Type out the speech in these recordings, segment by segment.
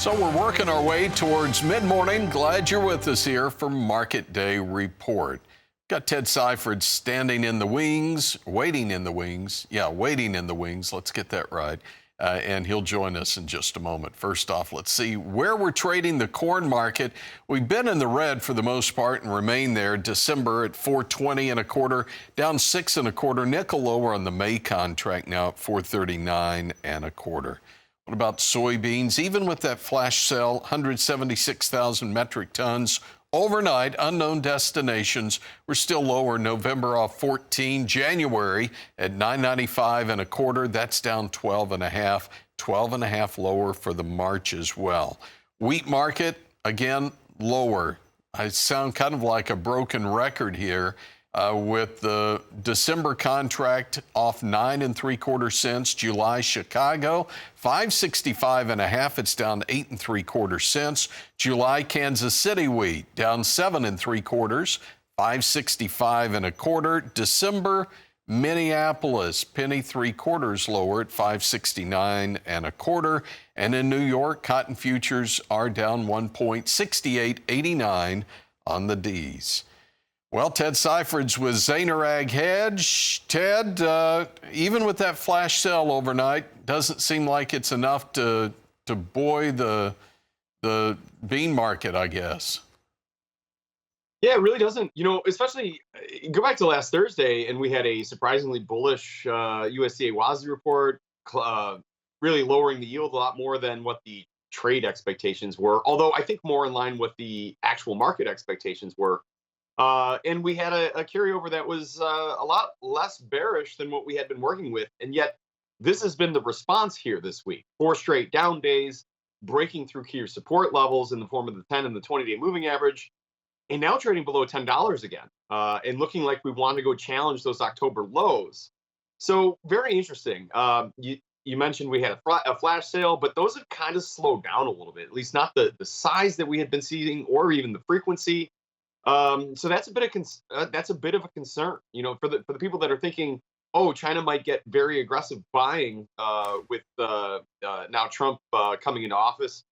So we're working our way towards mid-morning. Glad you're with us here for Market Day Report. Got Ted Seifried standing in the wings, waiting in the wings. Yeah, waiting in the wings. Let's get that right. And he'll join us in just a moment. First off, let's see where we're trading the corn market. We've been in the red for the most part and remain there. December at 420 and a quarter, down 6 and a quarter. Nickel lower on the May contract now at 439 and a quarter. What about soybeans? Even with that flash sale, 176,000 metric tons overnight, unknown destinations. We're still lower. November off 14, January at 995 and a quarter. That's down 12 and a half. 12 and a half lower for the March as well. Wheat market, again, lower. I sound kind of like a broken record here. With the December contract off 9 3/4 cents. July Chicago 565 and a half. It's down 8 3/4 cents. July Kansas City wheat down 7 3/4, 565 and a quarter. December Minneapolis penny 3/4 lower at 569 and a quarter. And in New York, cotton futures are down 1.6889 on the D's. Well, Ted Seifried's with Zaner Ag Hedge. Ted, even with that flash sale overnight, doesn't seem like it's enough to buoy the bean market, I guess. Yeah, it really doesn't. You know, especially go back to last Thursday, and we had a surprisingly bullish USDA WASDE report, really lowering the yield a lot more than what the trade expectations were, although I think more in line with the actual market expectations were. And we had a carryover that was a lot less bearish than what we had been working with. And yet this has been the response here this week. 4 straight down days, breaking through key support levels in the form of the 10 and the 20-day moving average, and now trading below $10 again, and looking like we want to go challenge those October lows. So very interesting. You mentioned we had a flash sale, but those have kind of slowed down a little bit, at least not the size that we had been seeing or even the frequency. So that's a bit of a concern, you know, for the people that are thinking, oh, China might get very aggressive buying with now Trump coming into office.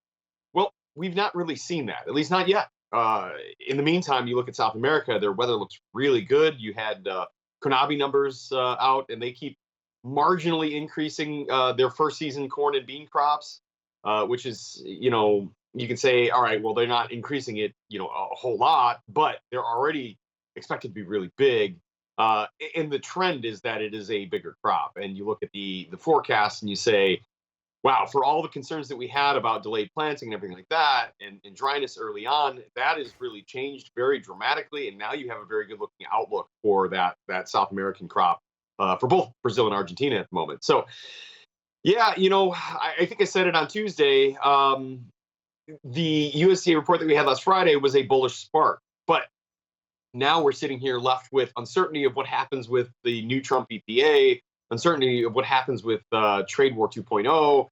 Well, we've not really seen that, at least not yet. In the meantime, you look at South America, their weather looks really good. You had Konabi numbers out, and they keep marginally increasing their first season corn and bean crops, which is, you know, you can say, all right, well, they're not increasing it, you know, a whole lot, but they're already expected to be really big. And the trend is that it is a bigger crop. And you look at the forecast and you say, wow, for all the concerns that we had about delayed planting and everything like that, and dryness early on, that has really changed very dramatically. And now you have a very good looking outlook for that South American crop for both Brazil and Argentina at the moment. So, yeah, you know, I think I said it on Tuesday. The USDA report that we had last Friday was a bullish spark, but now we're sitting here left with uncertainty of what happens with the new Trump EPA, uncertainty of what happens with Trade War 2.0.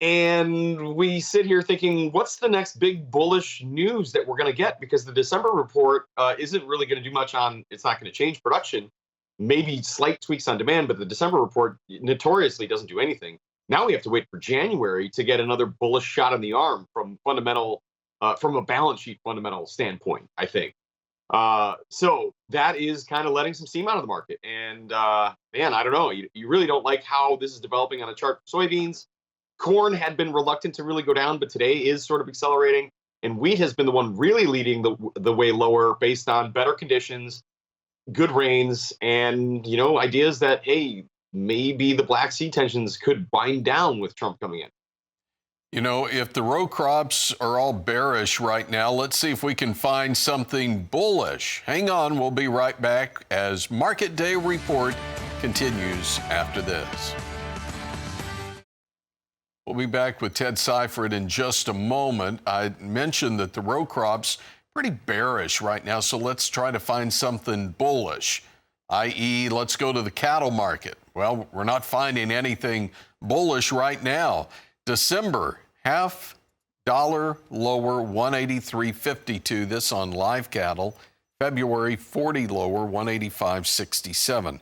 And we sit here thinking, what's the next big bullish news that we're going to get? Because the December report isn't really going to do much on, it's not going to change production, maybe slight tweaks on demand, but the December report notoriously doesn't do anything. Now we have to wait for January to get another bullish shot in the arm from from a balance sheet fundamental standpoint, I think. So that is kind of letting some steam out of the market. And man, I don't know. You really don't like how this is developing on a chart for soybeans. Corn had been reluctant to really go down, but today is sort of accelerating. And wheat has been the one really leading the way lower based on better conditions, good rains, and, you know, ideas that, hey, maybe the Black Sea tensions could wind down with Trump coming in. You know, if the row crops are all bearish right now, let's see if we can find something bullish. Hang on, we'll be right back as Market Day Report continues after this. We'll be back with Ted Seifried in just a moment. I mentioned that the row crops pretty bearish right now, so let's try to find something bullish, i.e., let's go to the cattle market. Well, we're not finding anything bullish right now. December, $0.50 lower, 183.52. This on live cattle. February, 40 lower, 185.67.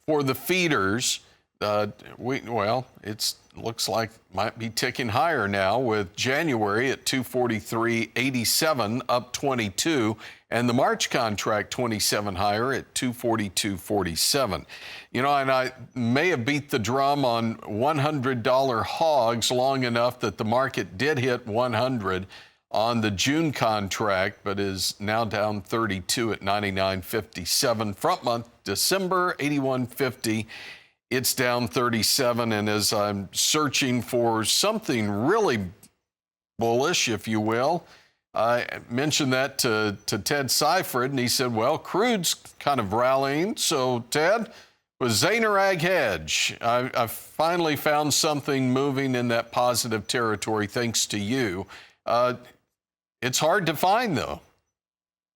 For the feeders, it's looks like might be ticking higher now, with January at 243.87, up 22, and the March contract 27 higher at 242.47. You know, and I may have beat the drum on $100 hogs long enough that the market did hit 100 on the June contract, but is now down 32 at 99.57. Front month, December, 81.50. It's down 37, and as I'm searching for something really bullish, if you will, I mentioned that to Ted Seifried, and he said, well, crude's kind of rallying. So, Ted, with Zaner Ag Hedge, I finally found something moving in that positive territory thanks to you. It's hard to find, though.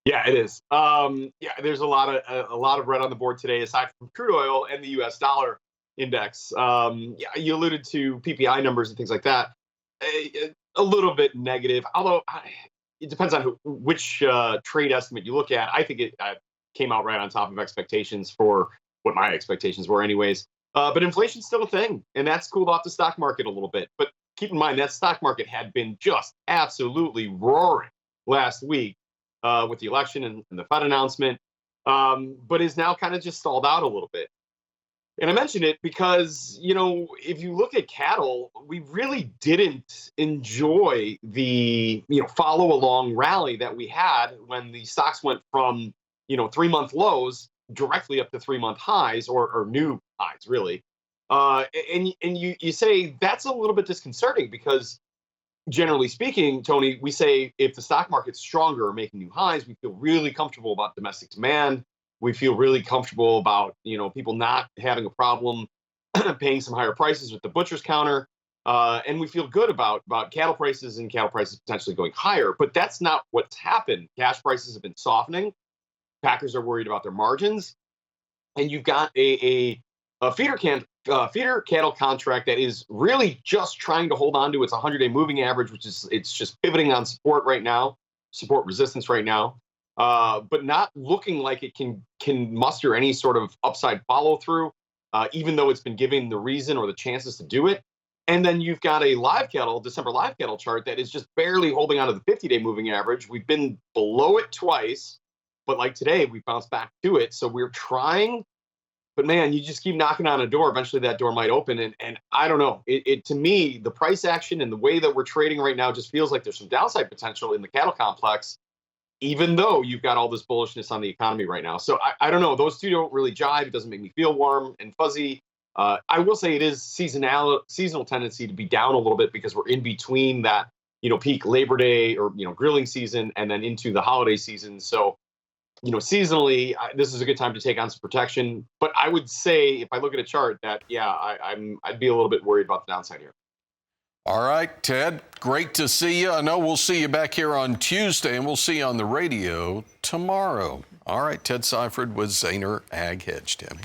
Yeah, it is. Yeah, there's a lot of red on the board today, aside from crude oil and the U.S. dollar index. Yeah, you alluded to PPI numbers and things like that. A little bit negative, although it depends on which trade estimate you look at. I think it came out right on top of expectations for what my expectations were, anyways. But inflation's still a thing, and that's cooled off the stock market a little bit. But keep in mind that stock market had been just absolutely roaring last week with the election and the Fed announcement, but is now kind of just stalled out a little bit. And I mention it because, you know, if you look at cattle, we really didn't enjoy the, follow along rally that we had when the stocks went from, 3-month lows directly up to 3-month highs or new highs, really. And you say that's a little bit disconcerting because, generally speaking, Tony, we say if the stock market's stronger or making new highs, we feel really comfortable about domestic demand. We feel really comfortable about, people not having a problem paying some higher prices with the butcher's counter. And we feel good about cattle prices and cattle prices potentially going higher. But that's not what's happened. Cash prices have been softening. Packers are worried about their margins. And you've got a feeder cattle contract that is really just trying to hold on to its 100-day moving average, it's just pivoting on support right now, support resistance right now. But not looking like it can muster any sort of upside follow through, even though it's been given the reason or the chances to do it. And then you've got a December live cattle chart that is just barely holding on to the 50-day moving average. We've been below it twice, but like today, we bounced back to it. So we're trying, but man, you just keep knocking on a door. Eventually that door might open. And I don't know, it to me, the price action and the way that we're trading right now just feels like there's some downside potential in the cattle complex, even though you've got all this bullishness on the economy right now. So I don't know. Those two don't really jive. It doesn't make me feel warm and fuzzy. I will say it is seasonal tendency to be down a little bit because we're in between that, peak Labor Day or, grilling season and then into the holiday season. So, seasonally, this is a good time to take on some protection. But I would say if I look at a chart that, yeah, I'd be a little bit worried about the downside here. All right, Ted, great to see you. I know we'll see you back here on Tuesday, and we'll see you on the radio tomorrow. All right, Ted Seifried with Zaner Ag Hedge, Tammy.